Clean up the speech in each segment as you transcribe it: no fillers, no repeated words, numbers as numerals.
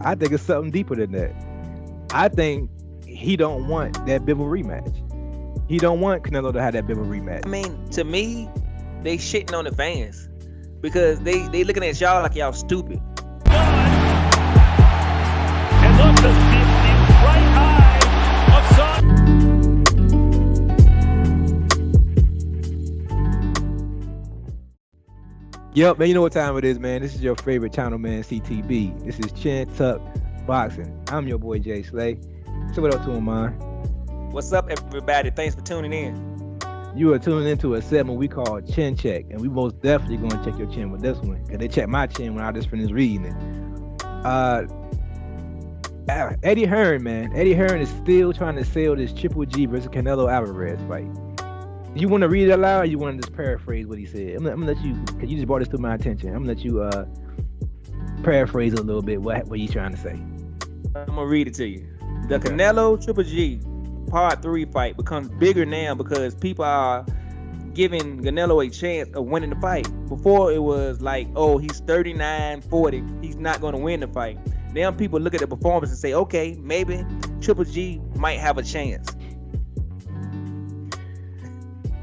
I think it's something deeper than that. I think he don't want that Bivol rematch. He don't want Canelo to have that Bivol rematch. I mean, to me, they shitting on the fans because they looking at y'all like y'all stupid. And look, the right eye of Son. Yep, man, you know what time it is, man. This is your favorite channel, man, CTB. This is Chin Tuck Boxing. I'm your boy, Jay Slay. So what up to him, man? What's up, everybody? Thanks for tuning in. You are tuning into a segment we call Chin Check, and we most definitely going to check your chin with this one, because they checked my chin when I just finished reading it. Eddie Hearn, man. Eddie Hearn is still trying to sell this Triple G versus Canelo Alvarez fight. You want to read it aloud, or you want to just paraphrase what he said? I'm gonna let you, because you just brought this to my attention. I'm gonna let you paraphrase a little bit what he's trying to say. I'm gonna read it to you. The Canelo Triple G Part 3 fight becomes bigger now because people are giving Canelo a chance of winning the fight. Before it was like, oh, he's 39-40, he's not going to win the fight. Now people look at the performance and say, okay, maybe Triple G might have a chance.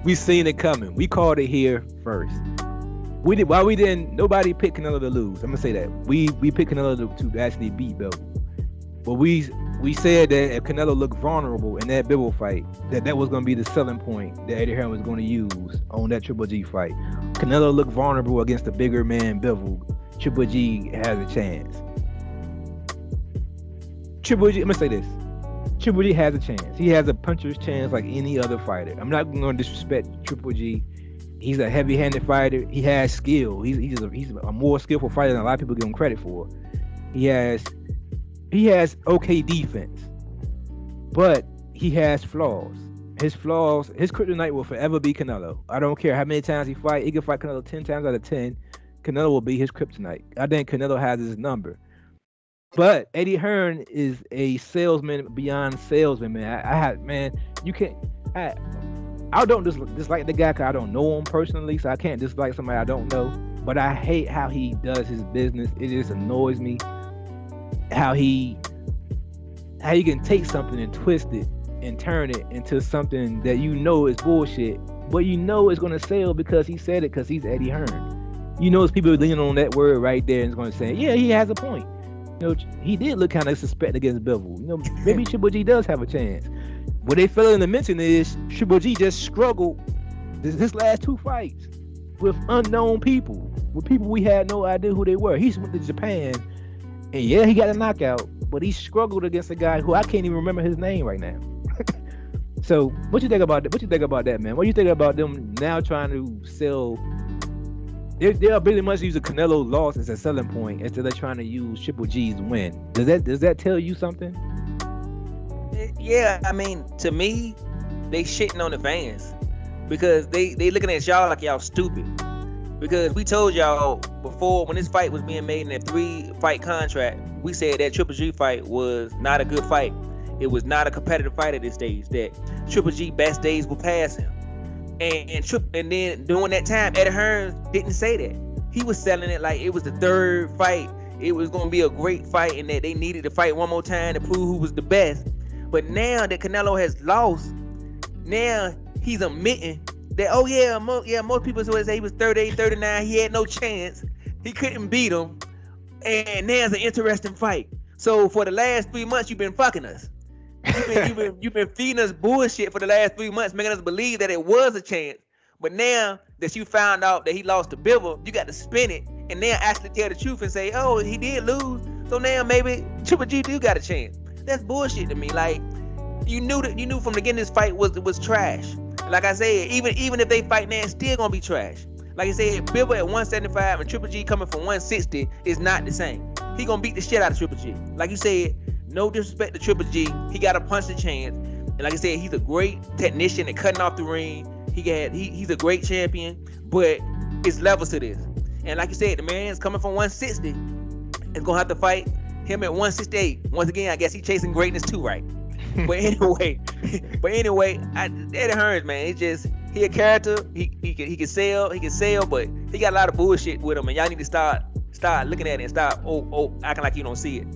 We seen it coming. We called it here first. Nobody picked Canelo to lose. I'm gonna say that. We picked Canelo to actually beat Bivol. But we said that if Canelo looked vulnerable in that Bivol fight, that was gonna be the selling point that Eddie Hearn was gonna use on that Triple G fight. Canelo looked vulnerable against the bigger man Bivol. Triple G has a chance. Triple G, I'm gonna say this. Triple G has a chance. He has a puncher's chance like any other fighter. I'm not going to disrespect Triple G. He's a heavy-handed fighter. He has skill. He's a more skillful fighter than a lot of people give him credit for. He has okay defense, but he has flaws. His kryptonite will forever be Canelo. I don't care how many times he fight. He can fight Canelo 10 times out of 10. Canelo will be his kryptonite. I think Canelo has his number. But Eddie Hearn is a salesman beyond salesman, man. I don't dislike the guy because I don't know him personally, so I can't dislike somebody I don't know. But I hate how he does his business. It just annoys me how he can take something and twist it and turn it into something that you know is bullshit, but you know it's gonna sell because he said it, because he's Eddie Hearn. You know, it's people leaning on that word right there and it's gonna say, yeah, he has a point. You know, he did look kind of suspect against Bivol. You know, maybe Triple G does have a chance. What they failing to mention is Triple G just struggled this last 2 fights with unknown people, with people we had no idea who they were. He went to Japan, and yeah, he got a knockout, but he struggled against a guy who I can't even remember his name right now. So, what you think about that? What you think about that, man? What you think about them now trying to sell? They're pretty much using Canelo loss as a selling point instead of trying to use Triple G's win. Does that tell you something? Yeah, I mean, to me, they shitting on the fans because they looking at y'all like y'all stupid. Because we told y'all before, when this fight was being made in that 3-fight contract, we said that Triple G fight was not a good fight. It was not a competitive fight at this stage. That Triple G best days will pass him. And then during that time, Eddie Hearn didn't say that. He was selling it like it was the 3rd fight. It was going to be a great fight and that they needed to fight one more time to prove who was the best. But now that Canelo has lost, now he's admitting that, oh yeah, most people say he was 38, 39. He had no chance. He couldn't beat him. And now it's an interesting fight. So for the last 3 months, you've been fucking us. You've been feeding us bullshit for the last 3 months, making us believe that it was a chance. But now that you found out that he lost to Bivol, you got to spin it and then actually tell the truth and say, oh, he did lose. So now maybe Triple G do got a chance. That's bullshit to me. Like, you knew from the beginning this fight was trash. Like I said, even if they fight now, it's still gonna be trash. Like I said, Bivol at 175 and Triple G coming from 160 is not the same. He gonna beat the shit out of Triple G. Like you said, no disrespect to Triple G, he got a punch and chance. And like I said, he's a great technician at cutting off the ring. He's a great champion, but it's levels to this. And like you said, the man's coming from 160 and gonna have to fight him at 168. Once again, I guess he's chasing greatness too, right? But anyway, Eddie Hearns, man, it's just he a character. He can sell, but he got a lot of bullshit with him, and y'all need to start looking at it and stop acting like you don't see it.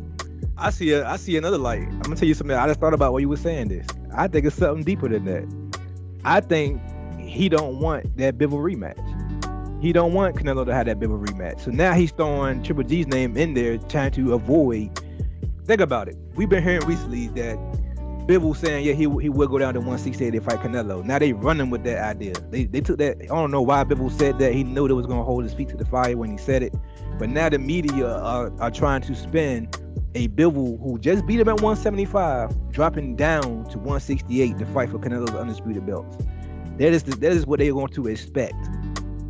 I see another light. I'm gonna tell you something. I just thought about while you were saying this. I think it's something deeper than that. I think he don't want that Bivol rematch. He don't want Canelo to have that Bivol rematch. So now he's throwing Triple G's name in there, trying to avoid. Think about it. We've been hearing recently that Bivol saying, yeah, he will go down to 168 to fight Canelo. Now they running with that idea. They took that. I don't know why Bivol said that. He knew they was gonna hold his feet to the fire when he said it. But now the media are trying to spin a Bivol who just beat him at 175, dropping down to 168 to fight for Canelo's undisputed belts. That is what they're going to expect.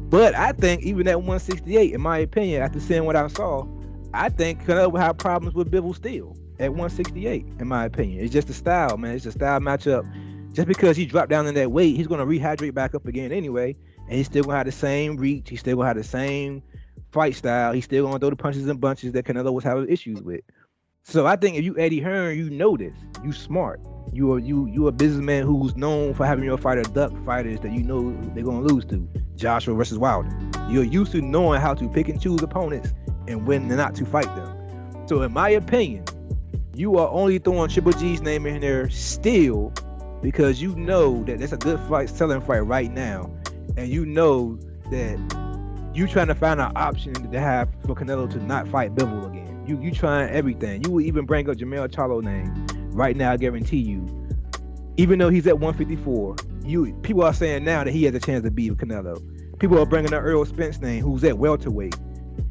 But I think even at 168, in my opinion, after seeing what I saw, I think Canelo will have problems with Bivol still at 168, in my opinion. It's just a style, man. It's a style matchup. Just because he dropped down in that weight, he's going to rehydrate back up again anyway, and he's still going to have the same reach. He's still going to have the same fight style. He's still going to throw the punches and bunches that Canelo was having issues with. So I think if you Eddie Hearn, you know this. You smart. You a businessman who's known for having your fighter duck fighters that you know they're gonna lose to. Joshua versus Wilder. You're used to knowing how to pick and choose opponents and when not to fight them. So in my opinion, you are only throwing Triple G's name in there still because you know that that's a good fight, selling fight right now, and you know that you trying to find an option to have for Canelo to not fight Bivol again. You trying everything. You will even bring up Jermell Charlo name right now. I guarantee you, even though he's at 154, people are saying now that he has a chance to beat Canelo. People are bringing up Earl Spence name, who's at welterweight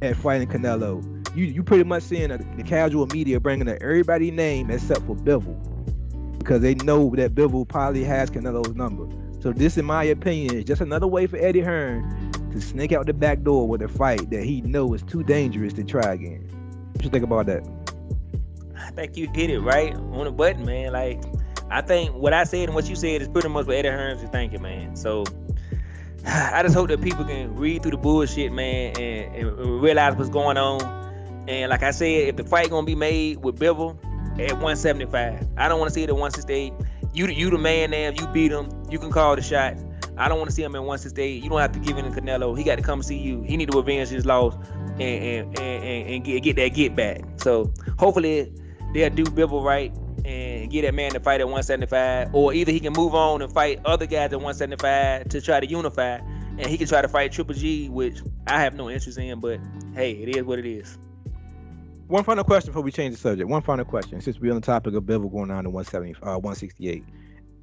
at fighting Canelo. You pretty much seeing the casual media bringing up everybody's name except for Bivol because they know that Bivol probably has Canelo's number. So this, in my opinion, is just another way for Eddie Hearn to sneak out the back door with a fight that he knows is too dangerous to try again. What you think about that? I think you hit it right on the button, man. Like, I think what I said and what you said is pretty much what Eddie Hearns is thinking, man. So I just hope that people can read through the bullshit, man, and realize what's going on. And like I said, if the fight gonna be made with Bivol at 175, I don't want to see it at 168. You the man there. If you beat him, you can call the shots. I don't want to see him at 168. You don't have to give in to Canelo. He got to come see you. He need to revenge his loss and get that get back. So hopefully they'll do Bivol right and get that man to fight at 175, or either he can move on and fight other guys at 175 to try to unify, and he can try to fight Triple G, which I have no interest in. But hey, it is what it is. One final question before we change the subject. One final question, since we're on the topic of Bivol going down to 168.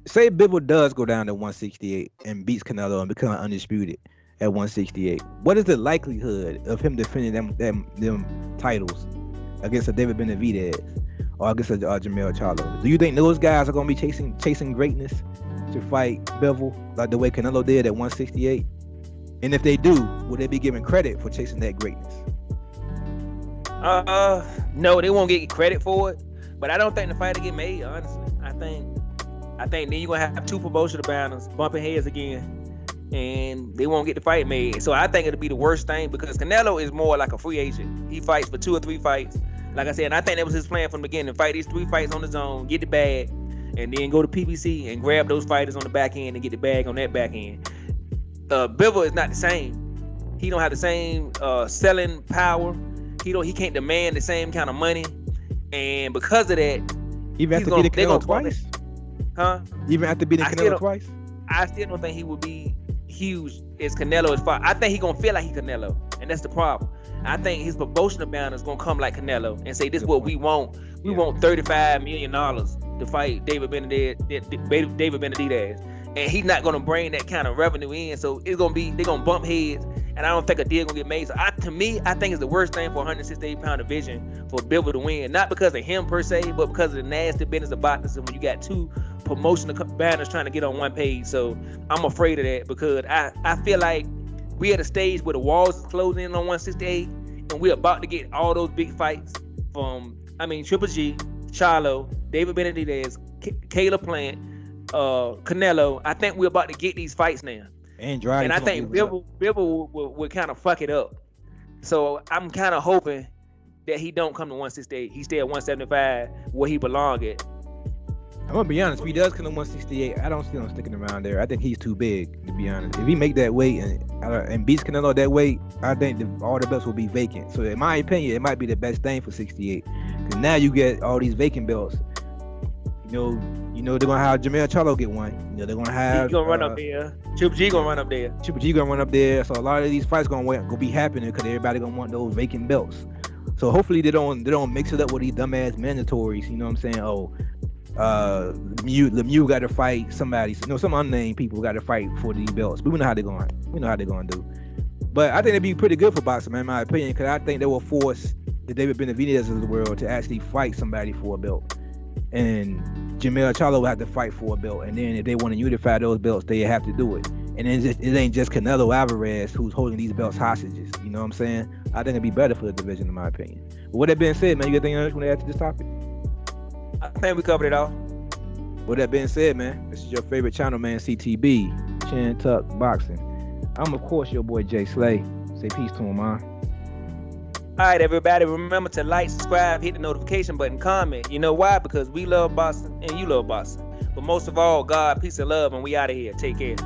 Say Bivol does go down to 168 and beats Canelo and become undisputed at 168. What is the likelihood of him defending them titles against a David Benavidez or against a Jermell Charlo? Do you think those guys are going to be chasing greatness to fight Bivol like the way Canelo did at 168? And if they do, will they be given credit for chasing that greatness? No, they won't get credit for it, but I don't think the fight will get made, honestly. I think then you're going to have two promotional banners bumping heads again, and they won't get the fight made. So I think it'll be the worst thing because Canelo is more like a free agent. He fights for 2 or 3 fights. Like I said, and I think that was his plan from the beginning, fight these 3 fights on his own, get the bag, and then go to PBC and grab those fighters on the back end and get the bag on that back end. Bivol is not the same. He don't have the same selling power. He can't demand the same kind of money. And because of that, even after beating Canelo twice? Huh? Even after beating Canelo twice? I still don't think he would be huge as Canelo is far. I think he's gonna feel like he Canelo, and that's the problem. I think his promotional banner is gonna come like Canelo and say, "This is what we want. We want $35 million to fight David Benavidez," and he's not gonna bring that kind of revenue in. So they're gonna bump heads, and I don't think a deal gonna get made. So I think it's the worst thing for a 168-pound division for Bivol to win, not because of him per se, but because of the nasty business about this. And when you got 2 promotional banners trying to get on one page, so I'm afraid of that because I feel like we at a stage where the walls is closing in on 168, and we're about to get all those big fights from Triple G, Charlo, David Benavidez, Caleb Plant, Canelo. I think we're about to get these fights now, and I think Bivol will kind of fuck it up. So I'm kind of hoping that he don't come to 168. He stay at 175 where he belong at. I'm gonna be honest. If he does come to 168, I don't see him sticking around there. I think he's too big, to be honest. If he make that weight and beats Canelo that weight, I think all the belts will be vacant. So in my opinion, it might be the best thing for 68, because now you get all these vacant belts. You know they're gonna have Jermell Charlo get one. You know they're gonna have. He's gonna run up there. Triple G gonna run up there. Triple G gonna run up there. So a lot of these fights gonna be happening because everybody gonna want those vacant belts. So hopefully they don't mix it up with these dumbass mandatories. You know what I'm saying? Oh, Lemieux got to fight somebody. Some unnamed people got to fight for these belts. But we know how they're going. We know how they're going to do. But I think it'd be pretty good for boxing, man, in my opinion, because I think they will force the David Benavidez of the world to actually fight somebody for a belt. And Jermell Charlo will have to fight for a belt. And then if they want to unify those belts, they have to do it. And then it ain't just Canelo Alvarez who's holding these belts hostages. You know what I'm saying? I think it'd be better for the division, in my opinion. But with that being said, man, you got anything else you want to add to this topic? I think we covered it all. With that being said, man, this is your favorite channel, man, CTB, Chin Tuck Boxing. I'm, of course, your boy Jay Slay. Say peace to him, man. All right, everybody, remember to like, subscribe, hit the notification button, comment. You know why? Because we love boxing and you love boxing. But most of all, God, peace and love, and we out of here. Take care.